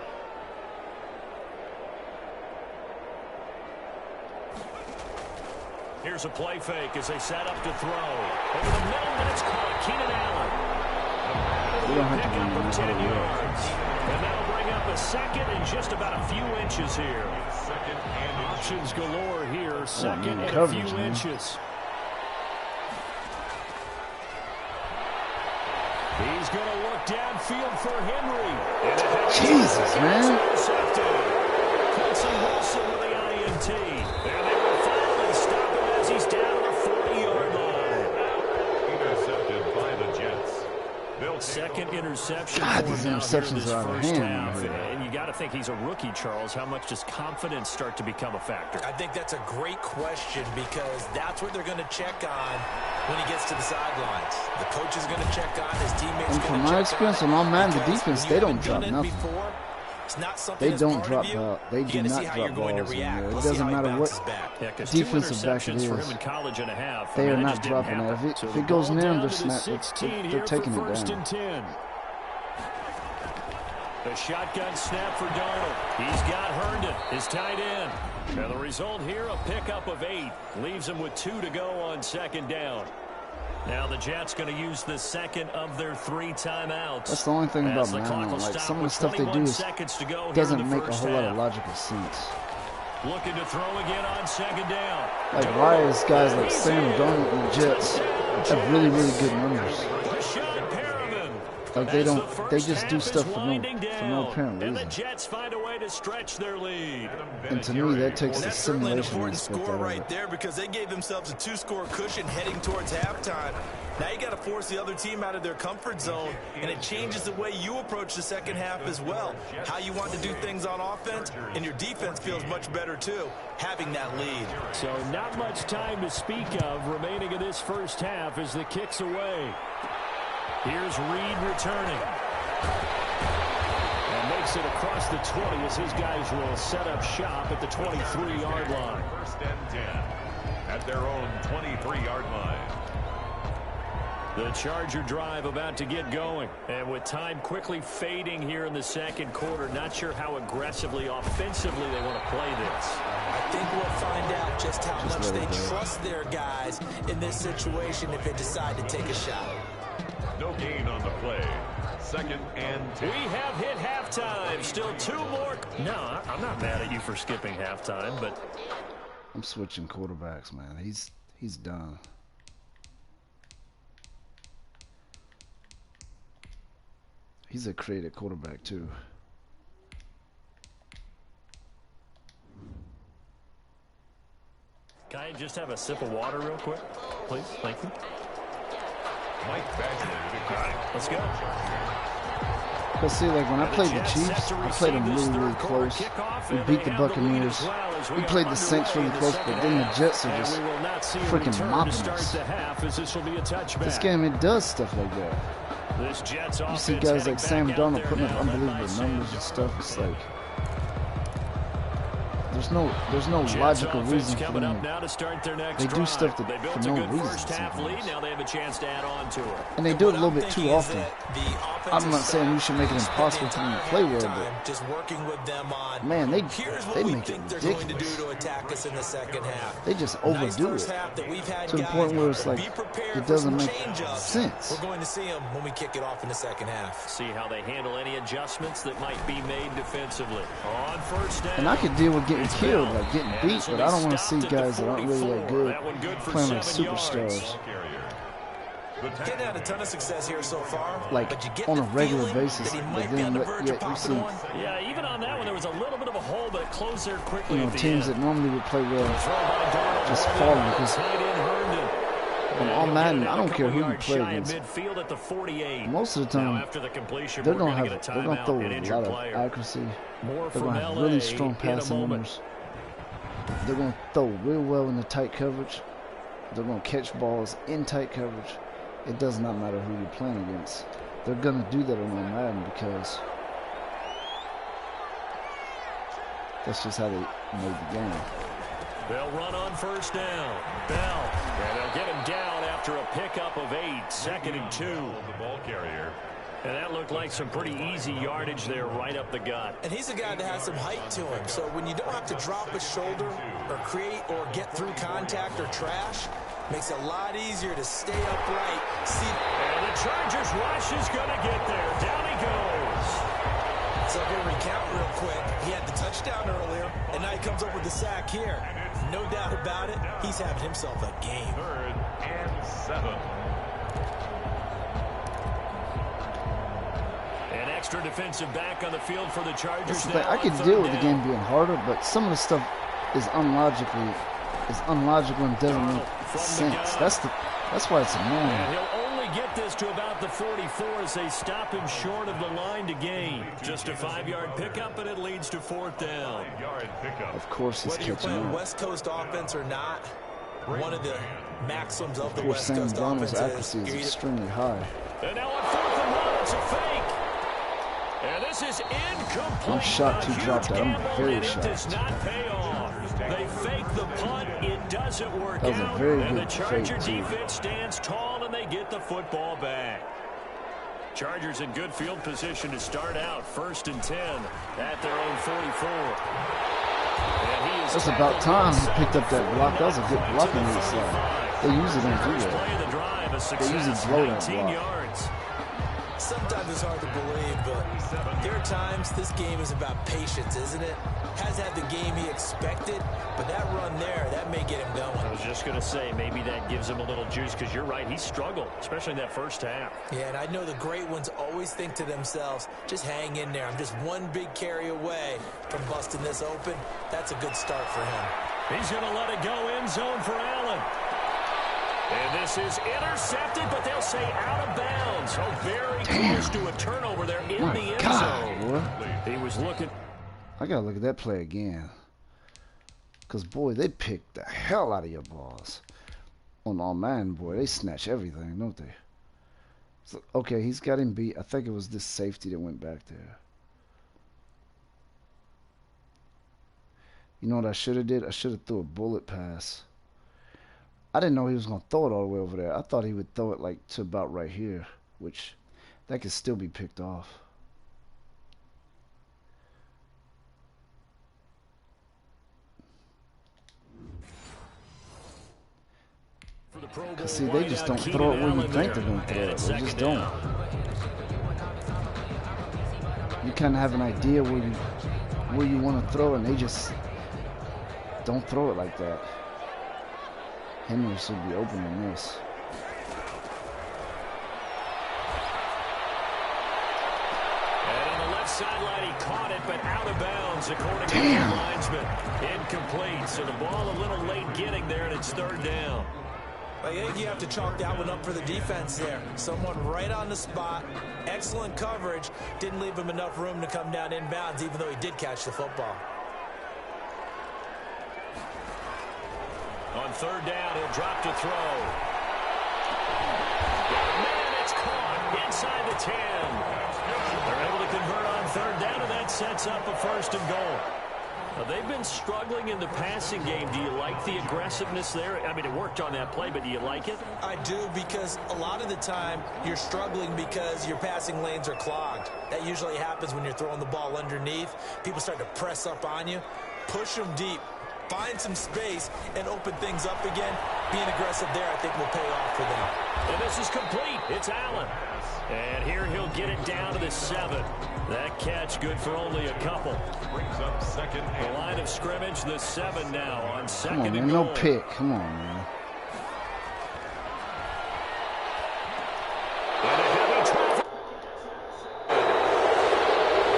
[SPEAKER 2] Here's a play fake as they set up to throw. Over the middle, and it's caught. Keenan Allen.
[SPEAKER 5] We don't have to
[SPEAKER 2] pick up
[SPEAKER 5] do
[SPEAKER 2] for 10 yards. And that'll bring up a second and just about a few inches here. Options galore here. Second and a few inches. He's going to look downfield for Henry.
[SPEAKER 5] Jesus, man.
[SPEAKER 2] Quincy Wilson with the INT. There they will finally stop him as he's down to the 40-yard line.
[SPEAKER 1] Intercepted by the Jets.
[SPEAKER 2] Second interception.
[SPEAKER 5] God, these interceptions are out of hand.
[SPEAKER 2] And you got to think he's a rookie, Charles. How much does confidence start to become a factor?
[SPEAKER 3] I think that's a great question, because that's what they're going to check on when he gets to the sidelines. The coach is going to check on his teammates.
[SPEAKER 5] And from my experience on All-Madden, the defense, they don't drop nothing. They don't drop balls. They do not drop balls in there. It doesn't matter what defensive back it is. They are not dropping that. If it goes near them, they're taking it down.
[SPEAKER 2] The shotgun snap for Darnold. He's got Herndon, his tight end. And the result here, a pickup of 8. Leaves him with 2 to go on second down. Now the Jets going to use the second of their 3 timeouts.
[SPEAKER 5] That's the only thing about Madden. Like, some of the stuff they do doesn't make a whole lot of logical sense.
[SPEAKER 2] Looking to throw again on second down.
[SPEAKER 5] Like, why is guys like Sam Darnold and the Jets have really, really good numbers? Like, they just do stuff for no apparent reason.
[SPEAKER 2] And the Jets find a way to stretch their lead.
[SPEAKER 5] And to me, that takes the simulation aspect out of it.
[SPEAKER 3] Right there, because they gave themselves a 2-score cushion heading towards halftime. Now you got to force the other team out of their comfort zone, and it changes the way you approach the second half as well. How you want to do things on offense, and your defense feels much better too, having that lead.
[SPEAKER 2] So not much time to speak of remaining in this first half as the kick's away. Here's Reed returning. And makes it across the 20 as his guys will set up shop at the 23-yard line.
[SPEAKER 1] First and 10 at their own 23-yard line.
[SPEAKER 2] The Charger drive about to get going. And with time quickly fading here in the second quarter, not sure how aggressively, offensively they want to play this.
[SPEAKER 3] I think we'll find out just how much they trust their guys in this situation if they decide to take a shot.
[SPEAKER 1] No gain on the play. Second and 10.
[SPEAKER 2] We have hit halftime. Still 2 more. No, I'm not mad at you for skipping halftime, but
[SPEAKER 5] I'm switching quarterbacks, man. He's done. He's a creative quarterback too.
[SPEAKER 2] Can I just have a sip of water real quick, please? Thank you.
[SPEAKER 1] Mike Badger.
[SPEAKER 2] All right, let's go.
[SPEAKER 5] But see, like when I played the Chiefs, I played them really, really close. We beat the Buccaneers. We played the Saints really close, but then the Jets are just freaking mopping us. This game, it does stuff like that. You see guys like Sam Darnold putting up unbelievable numbers and stuff. It's like There's no logical reason for them. They do stuff for no reason sometimes.
[SPEAKER 2] Now they have a chance to add on to it.
[SPEAKER 5] And they do it a little bit too often. I'm not saying you should make it impossible for them to play well, but man, they make it ridiculous. They just overdo it to the point where it's like it doesn't make sense.
[SPEAKER 3] We're going to see them when we kick it off in the second half.
[SPEAKER 2] See how they handle any adjustments that might be made defensively. On first down.
[SPEAKER 5] And I could deal with getting killed, like getting beat, but I don't want to see guys that aren't really that good playing like superstars.
[SPEAKER 3] Getting had a ton of success here so far,
[SPEAKER 5] like on a regular basis. But then, you see,
[SPEAKER 2] yeah, even on that one, there was a little bit of a hole, but it closed there quickly.
[SPEAKER 5] You know, teams that normally would play well just falling because on All-Madden, I don't care who you play against. Most of the time, they're gonna throw a lot of accuracy. They're gonna have really strong passing numbers. They're gonna throw real well in the tight coverage. They're gonna catch balls in tight coverage. It does not matter who you're playing against. They're going to do that on All-Madden because that's just how they made the game.
[SPEAKER 2] They'll run on first down. Bell. And they'll get him down after a pickup of 8. 2nd and 2.
[SPEAKER 1] The ball carrier.
[SPEAKER 2] And that looked like some pretty easy yardage there right up the gut.
[SPEAKER 3] And he's a guy that has some height to him. So when you don't have to drop a shoulder or create or get through contact or trash, makes it a lot easier to stay upright.
[SPEAKER 2] And the Chargers rush is going to get there. Down he goes.
[SPEAKER 3] So I'm going to recount real quick. He had the touchdown earlier, and now he comes up with the sack here. No doubt about it, he's having himself a game.
[SPEAKER 1] 3rd and 7.
[SPEAKER 2] An extra defensive back on the field for the Chargers.
[SPEAKER 5] I could deal with the game being harder, but some of the stuff is illogical and doesn't make sense. That's why it's annoying.
[SPEAKER 2] And he'll only get this to about the 44 as they stop him short of the line to gain. Just a 5-yard pickup, and it leads to 4th down.
[SPEAKER 5] Of course he's catching up.
[SPEAKER 3] Whether you're playing West Coast offense or not, one of the maxims of the West
[SPEAKER 5] Sam
[SPEAKER 3] Coast
[SPEAKER 5] Darnold's
[SPEAKER 3] offense
[SPEAKER 5] accuracy is extremely high.
[SPEAKER 2] And now on 4th and 1, it's a fake. And this is incomplete.
[SPEAKER 5] I'm shocked he dropped that. I'm very shocked.
[SPEAKER 2] It does not pay off. They fake the punt. It doesn't work
[SPEAKER 5] that was
[SPEAKER 2] out.
[SPEAKER 5] A very
[SPEAKER 2] and
[SPEAKER 5] good
[SPEAKER 2] the Charger
[SPEAKER 5] fake
[SPEAKER 2] defense stands tall, and they get the football back. Chargers in good field position to start out. 1st and 10 at their own 44.
[SPEAKER 5] That's about time he picked up that block. That was a good block on the side. They usually don't do that. They usually blow that block.
[SPEAKER 3] Sometimes it's hard to believe, but there are times this game is about patience, isn't it? Has had the game he expected, but that run there, that may get him going.
[SPEAKER 2] I was just going to say, maybe that gives him a little juice, because you're right, he struggled, especially in that first half.
[SPEAKER 3] Yeah, and I know the great ones always think to themselves, just hang in there. I'm just one big carry away from busting this open. That's a good start for him.
[SPEAKER 2] He's going to let it go end zone for Allen. And this is intercepted, but they'll say out of bounds. So very close to a turnover there in the end zone. He was looking.
[SPEAKER 5] I got to look at that play again. Because, boy, they picked the hell out of your balls. On All-Madden, boy, they snatch everything, don't they? So, okay, he's got him beat. I think it was this safety that went back there. You know what I should have did? I should have threw a bullet pass. I didn't know he was going to throw it all the way over there. I thought he would throw it like to about right here, which that could still be picked off. Because, see, they just don't throw it where you think they're going to throw it. They just don't. You kind of have an idea where you want to throw it, and they just don't throw it like that. Henry should be open in this.
[SPEAKER 2] And on the left sideline, he caught it, but out of bounds, according to the linesman. Incomplete, so the ball a little late getting there, and it's 3rd down.
[SPEAKER 3] I think you have to chalk that one up for the defense there. Someone right on the spot. Excellent coverage. Didn't leave him enough room to come down inbounds, even though he did catch the football.
[SPEAKER 2] On 3rd down, he'll drop to throw. Man, it's caught inside the 10. They're able to convert on 3rd down, and that sets up a 1st and goal. They've been struggling in the passing game. Do you like the aggressiveness there? I mean, it worked on that play, but do you like it?
[SPEAKER 3] I do, because a lot of the time you're struggling because your passing lanes are clogged. That usually happens when you're throwing the ball underneath. People start to press up on you. Push them deep. Find some space and open things up again. Being aggressive there, I think, will pay off for them.
[SPEAKER 2] And this is complete. It's Allen. And here he'll get it down to the 7. That catch good for only a couple.
[SPEAKER 1] Brings up second.
[SPEAKER 2] The line of scrimmage, the 7 now on second
[SPEAKER 5] Come on, man.
[SPEAKER 2] and goal.
[SPEAKER 5] No pick. Come on, man.
[SPEAKER 2] And a heavy traffic.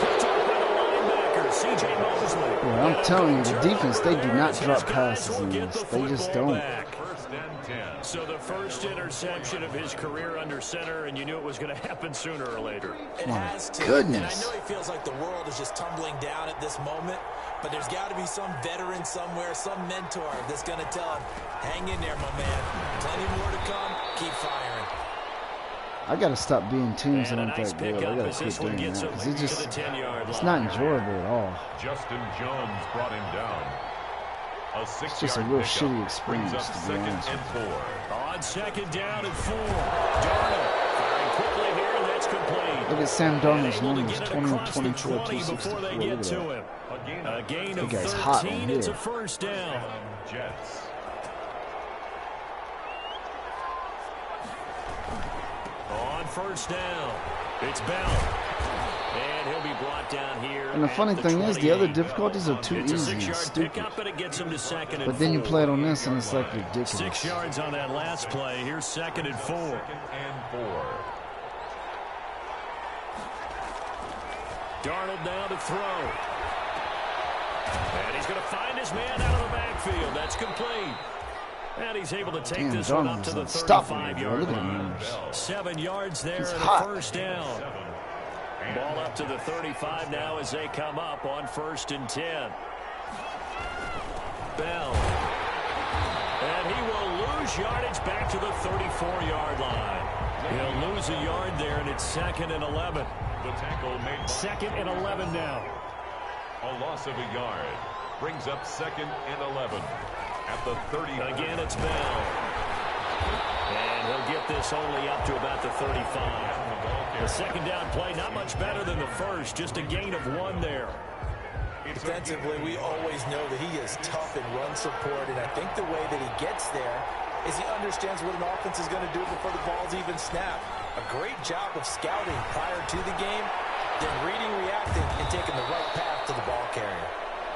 [SPEAKER 2] Picked off by the linebacker, C.J. Mosley.
[SPEAKER 5] Boy, I'm telling you, the defense, they do not drop passes in this. They just don't.
[SPEAKER 1] First and 10.
[SPEAKER 2] So the first interception of his career under center, and you knew it was going to happen sooner or later.
[SPEAKER 3] It has to.
[SPEAKER 5] Goodness.
[SPEAKER 3] And I know he feels like the world is just tumbling down at this moment, but there's got to be some veteran somewhere, some mentor that's going to tell him, hang in there, my man. Plenty more to come. Keep firing.
[SPEAKER 5] I got to stop being teams that
[SPEAKER 2] And a
[SPEAKER 5] aren't
[SPEAKER 2] nice
[SPEAKER 5] that good. I
[SPEAKER 2] pickup
[SPEAKER 5] got
[SPEAKER 2] as
[SPEAKER 5] to
[SPEAKER 2] this
[SPEAKER 5] quit
[SPEAKER 2] one
[SPEAKER 5] doing
[SPEAKER 2] gets
[SPEAKER 5] that.
[SPEAKER 2] him
[SPEAKER 5] Because
[SPEAKER 2] to the 10-yard
[SPEAKER 5] it's
[SPEAKER 2] line.
[SPEAKER 5] not enjoyable at all.
[SPEAKER 1] Justin Jones brought him down. A 6-yard
[SPEAKER 5] It's just a real
[SPEAKER 1] pickup.
[SPEAKER 5] shitty experience,
[SPEAKER 1] Brings up
[SPEAKER 5] to be
[SPEAKER 1] second
[SPEAKER 5] honest
[SPEAKER 1] and
[SPEAKER 5] with
[SPEAKER 1] 4.
[SPEAKER 2] On second down and 4. Darnold firing quickly here, and that's complete.
[SPEAKER 5] Look at Sam Darnold's
[SPEAKER 2] Able to
[SPEAKER 5] numbers,
[SPEAKER 2] get it
[SPEAKER 5] 20 of
[SPEAKER 2] across the
[SPEAKER 5] 24,
[SPEAKER 2] 20 before they
[SPEAKER 5] 264.
[SPEAKER 2] get
[SPEAKER 5] Look
[SPEAKER 2] to
[SPEAKER 5] at
[SPEAKER 2] him. A gain of
[SPEAKER 5] That guy's hot in
[SPEAKER 2] 13. It's a
[SPEAKER 5] here.
[SPEAKER 2] first down.
[SPEAKER 1] Jets.
[SPEAKER 2] On first down, it's Bell. And he'll be brought down here.
[SPEAKER 5] And the funny
[SPEAKER 2] at
[SPEAKER 5] thing is, the other
[SPEAKER 2] 28.
[SPEAKER 5] difficulties are too
[SPEAKER 2] It's a
[SPEAKER 5] easy and
[SPEAKER 2] 6-yard
[SPEAKER 5] stupid.
[SPEAKER 2] pickup, but it gets him to second and
[SPEAKER 5] But then you
[SPEAKER 2] 4.
[SPEAKER 5] play it on this, and it's like ridiculous.
[SPEAKER 2] 6 yards on that last play. Here's second and 4.
[SPEAKER 1] Second and 4.
[SPEAKER 2] Darnold now to throw. And he's going to find his man out of the backfield. That's complete. And he's able to take
[SPEAKER 5] Damn,
[SPEAKER 2] this one up
[SPEAKER 5] Darnold's
[SPEAKER 2] to the
[SPEAKER 5] unstoppable, bro.
[SPEAKER 2] 35-yard
[SPEAKER 5] Look at
[SPEAKER 2] line.
[SPEAKER 5] him.
[SPEAKER 2] 7 yards there
[SPEAKER 5] He's
[SPEAKER 2] and
[SPEAKER 5] hot.
[SPEAKER 2] a first down. Ball up to the 35 now as they come up on first and 10. Bell. And he will lose yardage back to the 34-yard line. He'll lose a yard there, and it's second and 11.
[SPEAKER 1] The tackle made by
[SPEAKER 2] Second and 11 now.
[SPEAKER 1] a loss of a yard. Brings up second and 11 at the 30.
[SPEAKER 2] Again, it's Bell. And he'll get this only up to about the 35. The second down play, not much better than the first, just a gain of 1 there.
[SPEAKER 3] Defensively, we always know that he is tough in run support, and I think the way that he gets there is he understands what an offense is going to do before the ball's even snapped. A great job of scouting prior to the game, then reading, reacting, and taking the right path to the ball carrier.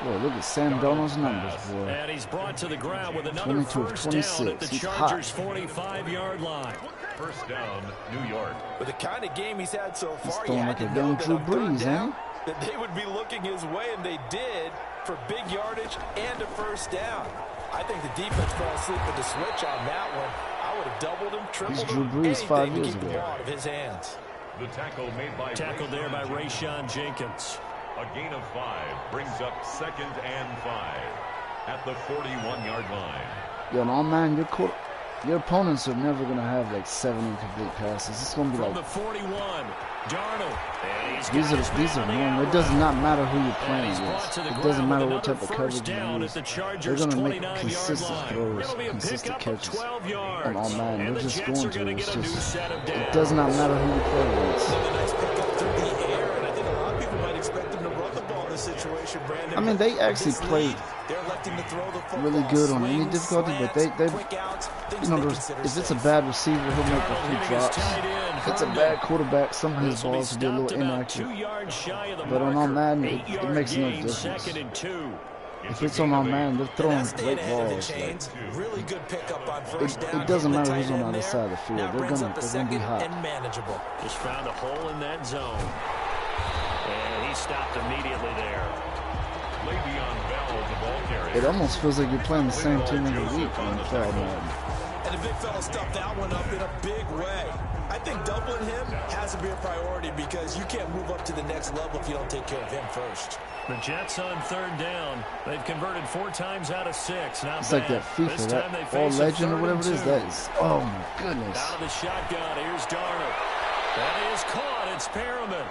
[SPEAKER 5] Boy, look at Sam Darnold's numbers, boy.
[SPEAKER 2] And he's brought to the ground with another
[SPEAKER 5] 22 of
[SPEAKER 2] first down at
[SPEAKER 5] 26.
[SPEAKER 2] the
[SPEAKER 5] He's
[SPEAKER 2] Chargers'
[SPEAKER 5] hot.
[SPEAKER 2] 45-yard line.
[SPEAKER 1] First down, New York.
[SPEAKER 3] With the kind of game he's had so far, you
[SPEAKER 5] throwing
[SPEAKER 3] had
[SPEAKER 5] like
[SPEAKER 3] to
[SPEAKER 5] a
[SPEAKER 3] know
[SPEAKER 5] young
[SPEAKER 3] that
[SPEAKER 5] Drew
[SPEAKER 3] on third
[SPEAKER 5] Brees,
[SPEAKER 3] down,
[SPEAKER 5] ain't
[SPEAKER 3] that they would be looking his way, and they did, for big yardage and a first down. I think the defense fell asleep with the switch on that one. I would have doubled him, tripled
[SPEAKER 5] He's Drew
[SPEAKER 3] him,
[SPEAKER 5] Brees
[SPEAKER 3] anything
[SPEAKER 5] 5
[SPEAKER 3] to
[SPEAKER 5] years
[SPEAKER 3] keep the
[SPEAKER 5] ago.
[SPEAKER 3] ball out of his hands.
[SPEAKER 1] The tackle made by
[SPEAKER 2] Tackled there by Rayshon Jenkins.
[SPEAKER 1] A gain of 5 brings up second and 5 at the 41-yard line.
[SPEAKER 5] Yo, no, man, your opponents are never going to have like 7 incomplete passes. It's going to be
[SPEAKER 2] From
[SPEAKER 5] like,
[SPEAKER 2] the 41, Darnold. And he's
[SPEAKER 5] these
[SPEAKER 2] got his
[SPEAKER 5] are
[SPEAKER 2] man on the
[SPEAKER 5] normal.
[SPEAKER 2] out
[SPEAKER 5] It doesn't
[SPEAKER 2] route.
[SPEAKER 5] not matter who you're
[SPEAKER 2] And
[SPEAKER 5] playing
[SPEAKER 2] he's brought
[SPEAKER 5] against.
[SPEAKER 2] to the
[SPEAKER 5] It
[SPEAKER 2] ground
[SPEAKER 5] doesn't matter
[SPEAKER 2] with
[SPEAKER 5] what type of
[SPEAKER 2] another
[SPEAKER 5] coverage
[SPEAKER 2] first
[SPEAKER 5] you
[SPEAKER 2] down
[SPEAKER 5] use.
[SPEAKER 2] at the
[SPEAKER 5] They're
[SPEAKER 2] Chargers'
[SPEAKER 5] going to make
[SPEAKER 2] 29-yard
[SPEAKER 5] consistent
[SPEAKER 2] line.
[SPEAKER 5] throws,
[SPEAKER 2] It'll be a
[SPEAKER 5] consistent
[SPEAKER 2] pickup of
[SPEAKER 5] catches
[SPEAKER 2] 12 yards.
[SPEAKER 5] on All-Madden.
[SPEAKER 2] And
[SPEAKER 5] They're
[SPEAKER 2] the
[SPEAKER 5] just
[SPEAKER 2] Jets
[SPEAKER 5] going
[SPEAKER 2] are going to
[SPEAKER 5] to.
[SPEAKER 2] get a new set of downs.
[SPEAKER 5] It does not matter who you play against.
[SPEAKER 3] Another nice pickup through the air, and I think a lot of people might expect them to run the ball in this situation, Brandon.
[SPEAKER 5] I mean, they
[SPEAKER 3] But
[SPEAKER 5] actually
[SPEAKER 3] this
[SPEAKER 5] played
[SPEAKER 3] lead, they're electing to throw the football.
[SPEAKER 5] really good on any
[SPEAKER 3] Swings,
[SPEAKER 5] difficulty, but they
[SPEAKER 3] slants, quick outs, things
[SPEAKER 5] you know,
[SPEAKER 3] they
[SPEAKER 5] if
[SPEAKER 3] consider
[SPEAKER 5] it's a
[SPEAKER 3] safe.
[SPEAKER 5] bad receiver, he'll make a
[SPEAKER 2] Darnold
[SPEAKER 5] few
[SPEAKER 2] hitting his
[SPEAKER 5] drops.
[SPEAKER 2] tight end,
[SPEAKER 5] If it's a
[SPEAKER 2] Herndon.
[SPEAKER 5] bad quarterback, some of his
[SPEAKER 2] This will be
[SPEAKER 5] balls will be a
[SPEAKER 2] stopped
[SPEAKER 5] little
[SPEAKER 2] about
[SPEAKER 5] inaccurate.
[SPEAKER 2] 2 yards shy of the
[SPEAKER 5] But on
[SPEAKER 2] marker.
[SPEAKER 5] All-Madden, it
[SPEAKER 2] 8-yard
[SPEAKER 5] makes no
[SPEAKER 2] gain,
[SPEAKER 5] difference.
[SPEAKER 2] second and 2.
[SPEAKER 5] If it's on All-Madden, they're
[SPEAKER 3] And
[SPEAKER 5] throwing
[SPEAKER 3] that's staying
[SPEAKER 5] great
[SPEAKER 3] ahead of the
[SPEAKER 5] balls. Like,
[SPEAKER 3] chains. Really good pickup on first down.
[SPEAKER 5] it doesn't
[SPEAKER 3] Getting the
[SPEAKER 5] matter who's
[SPEAKER 3] tight
[SPEAKER 5] on the
[SPEAKER 3] end
[SPEAKER 5] other
[SPEAKER 3] there.
[SPEAKER 5] side of the field.
[SPEAKER 3] Now
[SPEAKER 5] They're
[SPEAKER 3] brings
[SPEAKER 5] gonna
[SPEAKER 3] up a
[SPEAKER 5] be
[SPEAKER 3] second
[SPEAKER 5] hot.
[SPEAKER 3] and manageable.
[SPEAKER 2] Just found a hole in that zone. And he stopped immediately there.
[SPEAKER 1] Le'Veon Bell, the ball carrier.
[SPEAKER 5] It almost feels like you're playing the same team every week when you play All-Madden.
[SPEAKER 3] And the big fella stuffed that one up in a big way. I think doubling him has to be a priority because you can't move up to the next level if you don't take care of him first.
[SPEAKER 2] The Jets on third down. They've converted 4 times out of 6. Not
[SPEAKER 5] It's
[SPEAKER 2] bad.
[SPEAKER 5] like that FIFA,
[SPEAKER 2] This time they
[SPEAKER 5] that
[SPEAKER 2] face a
[SPEAKER 5] All-Legend or
[SPEAKER 2] third
[SPEAKER 5] whatever it
[SPEAKER 2] and
[SPEAKER 5] is.
[SPEAKER 2] 2.
[SPEAKER 5] That is, oh my goodness.
[SPEAKER 2] Out of the shotgun, here's Darnold. That is caught. It's Perriman.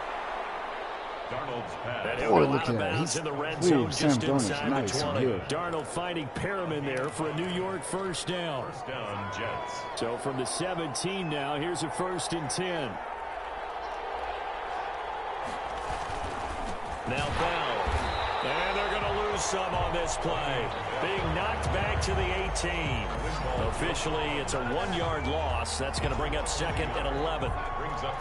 [SPEAKER 5] Boy, look at that. He's, ooh, Sam Darnold's nice from here.
[SPEAKER 2] Darnold finding Perriman there for a New York first down.
[SPEAKER 1] First down, Jets.
[SPEAKER 2] So from the 17 now, here's a 1st and 10. Now Bell. And they're going to lose some on this play. Being knocked back to the 18. Officially, it's a 1-yard loss. That's going to bring up 2nd and 11.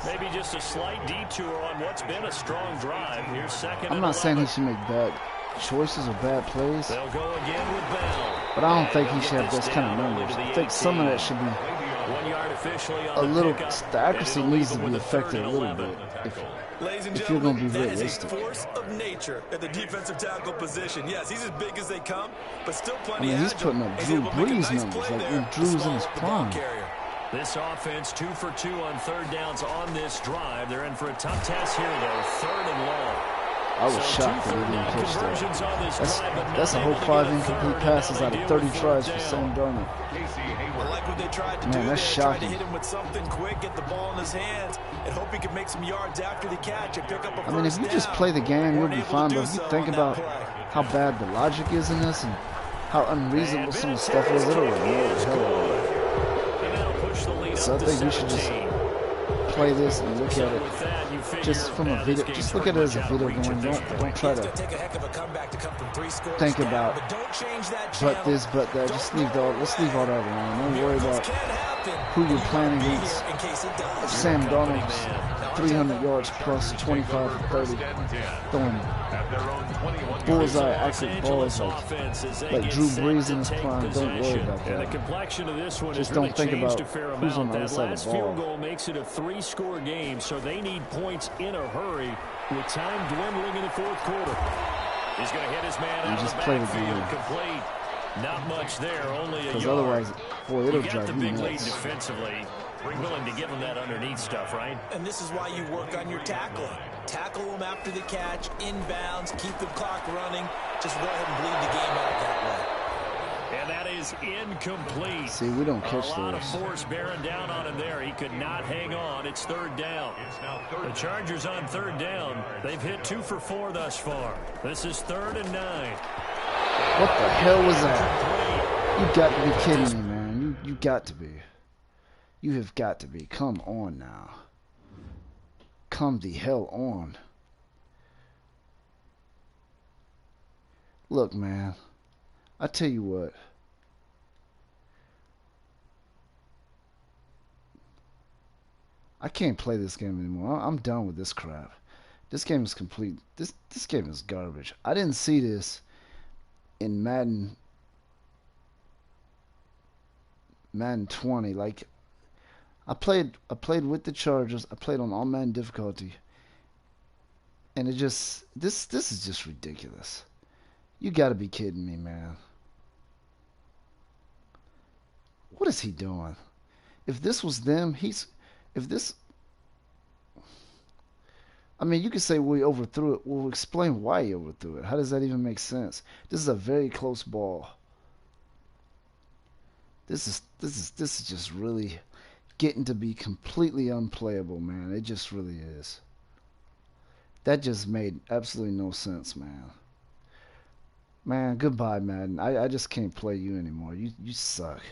[SPEAKER 2] Maybe just a slight detour on what's been a strong drive. Here's 2nd and 11.
[SPEAKER 5] I'm not saying he should make bad choices or bad plays.
[SPEAKER 2] They'll go again with Bell.
[SPEAKER 5] But I don't think he should have those kind of numbers. I think some of that should be
[SPEAKER 2] 1 yard officially on
[SPEAKER 5] a little,
[SPEAKER 2] the
[SPEAKER 5] accuracy needs to be affected a little bit if you're going to be realistic.
[SPEAKER 3] That is a force of nature at the defensive tackle position. Yes, he's as big as they come, but still
[SPEAKER 5] I
[SPEAKER 3] plenty
[SPEAKER 5] mean, he's
[SPEAKER 3] agile.
[SPEAKER 5] putting up Drew Brees numbers, like when Drew's in his prime.
[SPEAKER 2] This offense 2 for 2 on 3rd downs on this drive. They're in for a tough test here, though. 3rd and long.
[SPEAKER 5] I was shocked that he didn't catch that. That's a whole 5 incomplete passes out of 30 tries for Sam Darnold.
[SPEAKER 3] I like what they tried to do.
[SPEAKER 5] Man, that's
[SPEAKER 3] Tried to
[SPEAKER 5] shocking.
[SPEAKER 3] hit him with something quick, get the ball in his hands, and hope he could make some yards after the catch and pick up a
[SPEAKER 5] I mean, if you just play the game, you'll be fine. But if you think about how bad the logic is in this and how unreasonable some of the stuff is, it'll annoy the hell out of you. So I think you should just play this and look at it just from a video. Just look at it as a video game. Don't try to think about but this, but that. Just leave let's leave all that alone. Don't worry about who you're playing against. Sam Darnold's 300 yards plus 25 for 30, throwing bullseye accurate balls like Drew Brees in his prime. Don't worry about that. Just don't think about who's on the other side of the ball.
[SPEAKER 2] Field goal makes it a 3-score game, so they need points in a hurry with time dwindling in the 4th quarter. He's going to hit his man out of the backfield, complete. Not much there, only a yard.
[SPEAKER 5] Because otherwise, boy, it'll
[SPEAKER 2] got
[SPEAKER 5] drive
[SPEAKER 2] the
[SPEAKER 5] you
[SPEAKER 2] big lead
[SPEAKER 5] nuts.
[SPEAKER 2] defensively. Willing to give him that underneath stuff, right?
[SPEAKER 3] And this is why you work on your tackling. Tackle them after the catch, inbounds, keep the clock running. Just go ahead and bleed the game out that way.
[SPEAKER 2] And that is incomplete.
[SPEAKER 5] See, we don't catch
[SPEAKER 2] A lot of
[SPEAKER 5] those.
[SPEAKER 2] force bearing down on him there. He could not hang on. It's 3rd down. The Chargers on 3rd down. They've hit 2 for 4 thus far. This is 3rd and 9.
[SPEAKER 5] What the hell was that? You got to be kidding me, man. You got to be. You have got to be. Come on now. Come the hell on. Look, man. I tell you what. I can't play this game anymore. I'm done with this crap. This game is complete. This game is garbage. I didn't see this in Madden 20. Like, I played with the Chargers. I played on All-Madden difficulty, and it just this is just ridiculous. You got to be kidding me, man. What is he doing? If this was them, I mean, you could say we overthrew it. Well, explain why he overthrew it. How does that even make sense? This is a very close ball. This is just really getting to be completely unplayable, man. It just really is. That just made absolutely no sense, man. Man, goodbye, Madden. I just can't play you anymore. You suck.